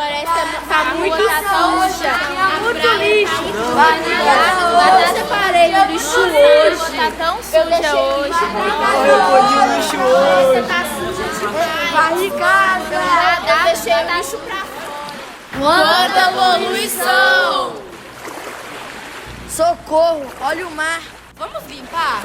floresta tá muito suja. Tá muito lixo. Eu separei o lixo hoje. Tá tão suja hoje. Eu vou de lixo hoje. Tá suja demais. Barricada. Eu deixei o lixo pra fora. Quanta poluição! Socorro, olha o mar. Vamos limpar?